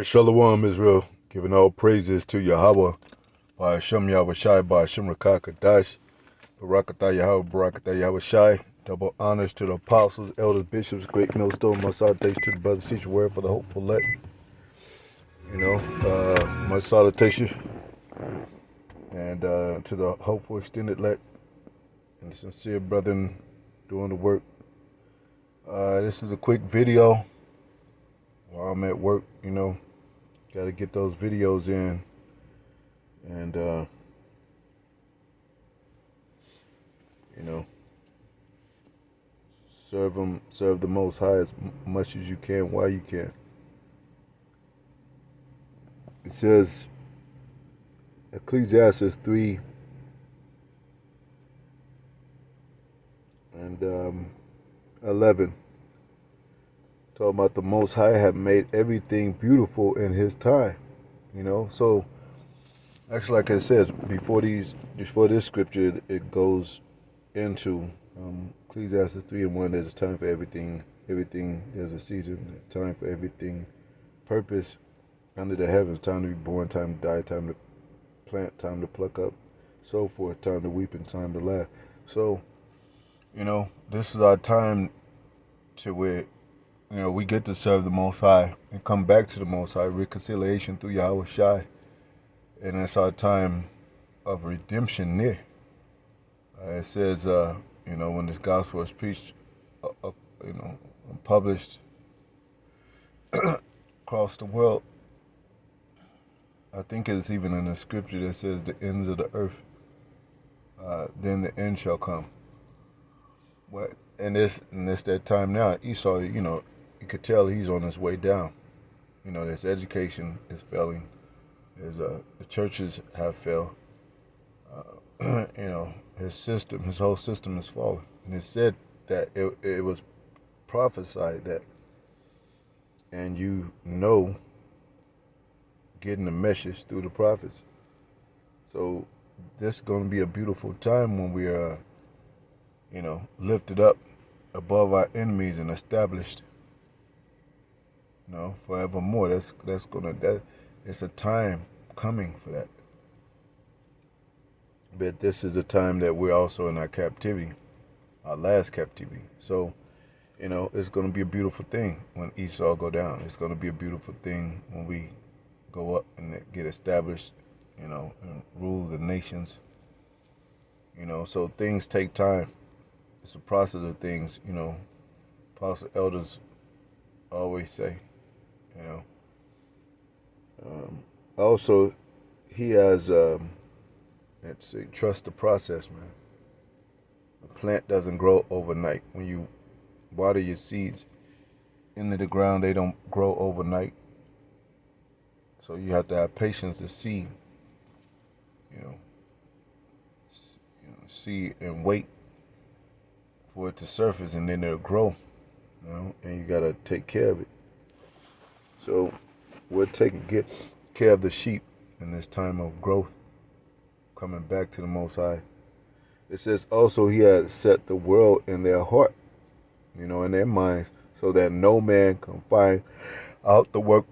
Shalom, Israel, giving all praises to Yahweh, by Hashem Yahweh Shai, by Hashem Rakakadash, Barakatah Yahweh, Barakatah Yahweh Shai. Double honors to the apostles, elders, bishops, great millstone, much salutation to the brothers, teacher, word for the hopeful elect. Much salutation, and to the hopeful extended elect, and the sincere brethren doing the work. This is a quick video while I'm at work, got to get those videos in, and serve the Most High as much as you can while you can. It says, Ecclesiastes 3 and 11, talking about the Most High have made everything beautiful in His time. So actually, like it says before this scripture, it goes into Ecclesiastes 3 and 1. There's a time for everything. There's a season, a time for everything. Purpose under the heavens. Time to be born, time to die, time to plant, time to pluck up, so forth. Time to weep and time to laugh. So, this is our time to where, we get to serve the Most High and come back to the Most High. Reconciliation through Yahweh Shai. And it's our time of redemption near. It says, when this gospel is preached, published across the world, I think it's even in the scripture that says the ends of the earth, then the end shall come. And it's that time now. Esau, you could tell he's on his way down. His education is failing. The churches have failed. His whole system is falling. And it said that it was prophesied that, and getting the message through the prophets. So this is going to be a beautiful time when we are, lifted up above our enemies and established, forevermore. It's a time coming for that. But this is a time that we're also in our captivity, our last captivity. So, it's going to be a beautiful thing when Esau go down. It's going to be a beautiful thing when we go up and get established, and rule the nations. So things take time. It's a process of things, apostle elders always say, Also, he has, trust the process, man. A plant doesn't grow overnight. When you water your seeds into the ground, they don't grow overnight. So you have to have patience to see, see and wait for it to surface, and then it'll grow, and you gotta take care of it. So we're taking care of the sheep in this time of growth, coming back to the Most High. It says also he had set the world in their heart, in their minds, so that no man can find out the work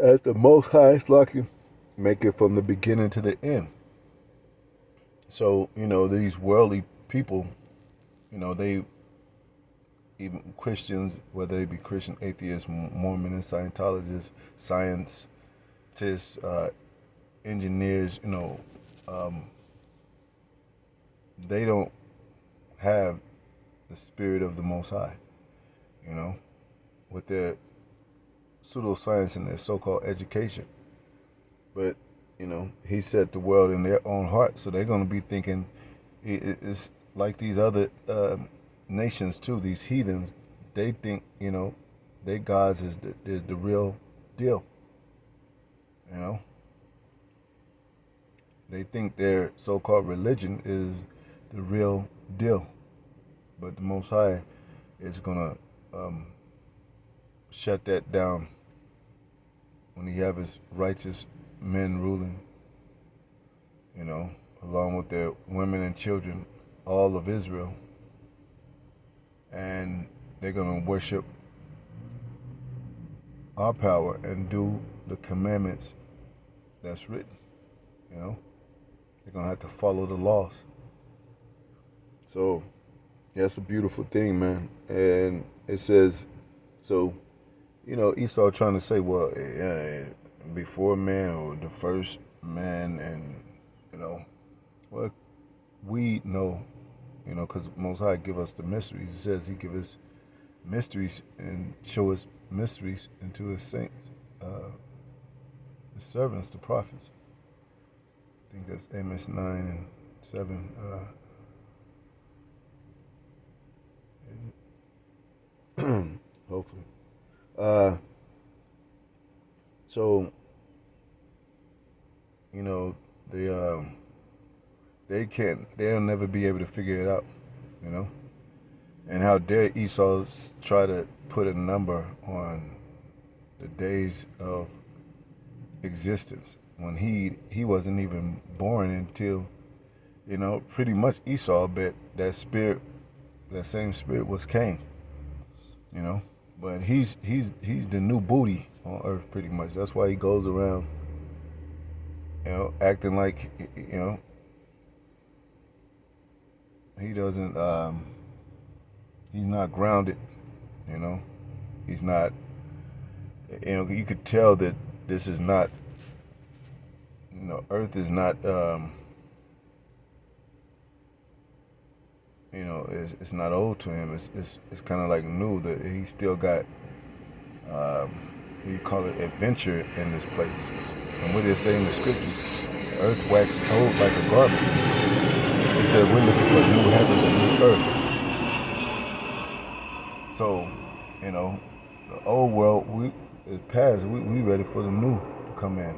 at the Most High is looking, make it from the beginning to the end. So, these worldly people, they, even Christians, whether they be Christian, atheists, Mormon, and Scientologists, scientists, engineers, they don't have the spirit of the Most High, with their pseudoscience and their so-called education. But, he set the world in their own heart, so they're going to be thinking it's like these other nations too, these heathens. They think, their gods is the real deal, They think their so-called religion is the real deal. But the Most High is going to shut that down when he have his righteous men ruling, along with their women and children, all of Israel. And they're going to worship our power and do the commandments that's written. You know, they're gonna have to follow the laws. So yeah, it's a beautiful thing, man. And it says, so Esau trying to say, well, yeah, before man or the first man, and well, we know, because Most High give us the mysteries. He says He give us mysteries and show us mysteries into His saints, His servants, the prophets. I think that's Amos 9:7. Hopefully. Uh, so they they'll never be able to figure it out, you know. And how dare Esau try to put a number on the days of existence when he wasn't even born until pretty much Esau, but that same spirit was Cain, you know. But he's the new booty on earth, pretty much. That's why he goes around, acting like he doesn't. He's not grounded, you know. He's not. You could tell that this is not. Earth is not. It's not old to him. It's kind of like new. That he still got. What do you call it? Adventure in this place. And what they say in the scriptures, earth waxed old like a garment. He said we're looking for new heavens and new earth. So, the old world is past. We ready for the new to come in.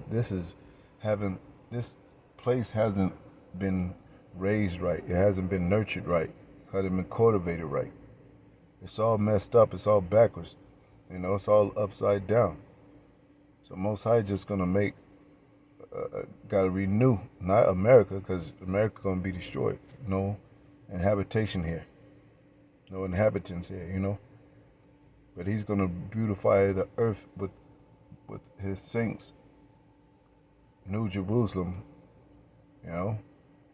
This is having this place hasn't been raised right. It hasn't been nurtured right. It hasn't been cultivated right. It's all messed up. It's all backwards. It's all upside down. So Most High just gonna gotta renew, not America, because America gonna be destroyed. No habitation here, no inhabitants here. But He's gonna beautify the earth with His saints, New Jerusalem.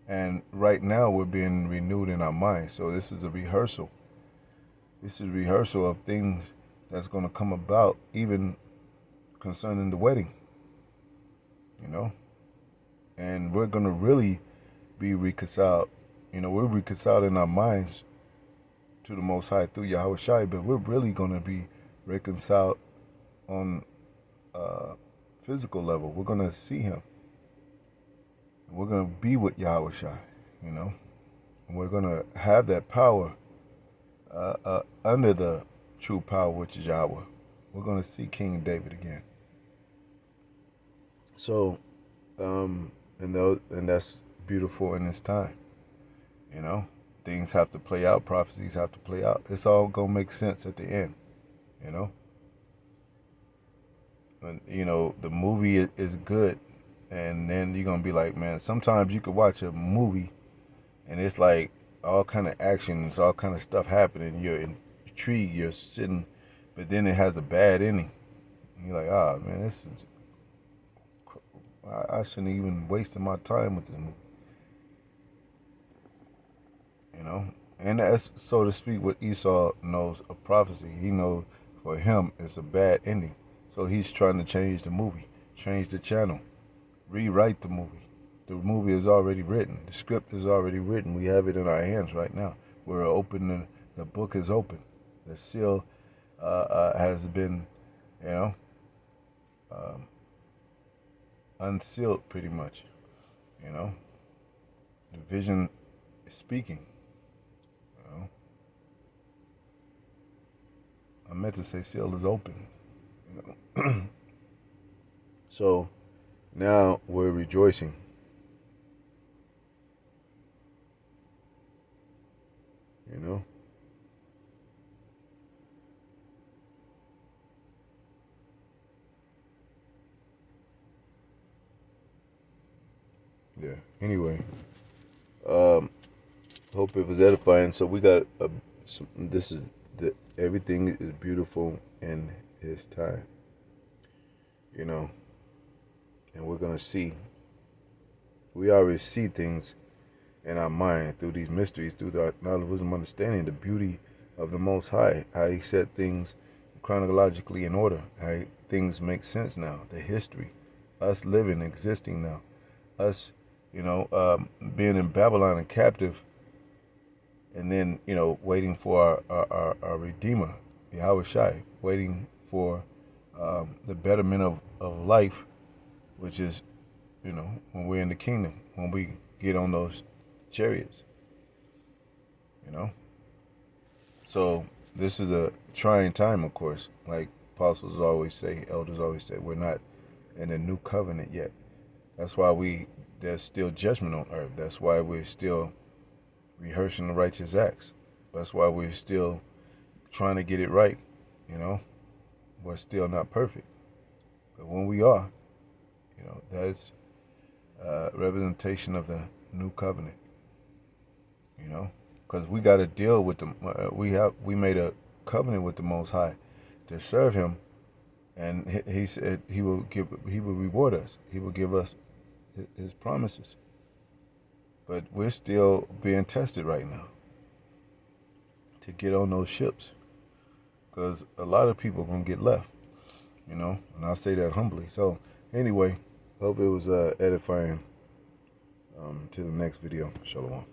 And right now we're being renewed in our minds. So this is a rehearsal. This is a rehearsal of things that's gonna come about, even concerning the wedding. And we're gonna really be reconciled. We're reconciled in our minds to the Most High through Yahweh Shai, but we're really gonna be reconciled on a physical level. We're gonna see Him. We're gonna be with Yahweh Shai, and we're gonna have that power under the true power, which is Yahweh. We're gonna see King David again. So, and that's beautiful in this time. Things have to play out. Prophecies have to play out. It's all gonna make sense at the end. And the movie is good, and then you're gonna be like, man. Sometimes you could watch a movie, and it's like all kind of action, it's all kind of stuff happening. You're intrigued. You're sitting, but then it has a bad ending. And you're like, ah, man, this is. I shouldn't even wasted my time with this movie. And that's, so to speak, what Esau knows of prophecy. He knows for him it's a bad ending. So he's trying to change the movie, change the channel, rewrite the movie. The movie is already written. The script is already written. We have it in our hands right now. We're open. The book is open. The seal has been, unsealed pretty much. The vision is speaking. I meant to say seal is open. So now we're rejoicing. Yeah. Anyway, hope it was edifying. So we got this is everything is beautiful in His time. You know, and we're gonna see. We already see things in our mind through these mysteries, through the knowledge, wisdom, understanding, the beauty of the Most High, how He set things chronologically in order, how things make sense now, the history, us living, existing now, us, being in Babylon and captive, and then, waiting for our Redeemer, Yahweh Shai, waiting for the betterment of life, which is, when we're in the kingdom, when we get on those chariots, So this is a trying time, of course. Like apostles always say, elders always say, we're not in a new covenant yet. That's why there's still judgment on earth. That's why we're still rehearsing the righteous acts. That's why we're still trying to get it right, We're still not perfect. But when we are, that's a representation of the new covenant, Because we got to deal with them. We made a covenant with the Most High to serve Him, and He said He will reward us. He will give us His promises. But we're still being tested right now to get on those ships, because a lot of people are gonna get left, and I say that humbly. So anyway, hope it was edifying. To the next video. Shalom.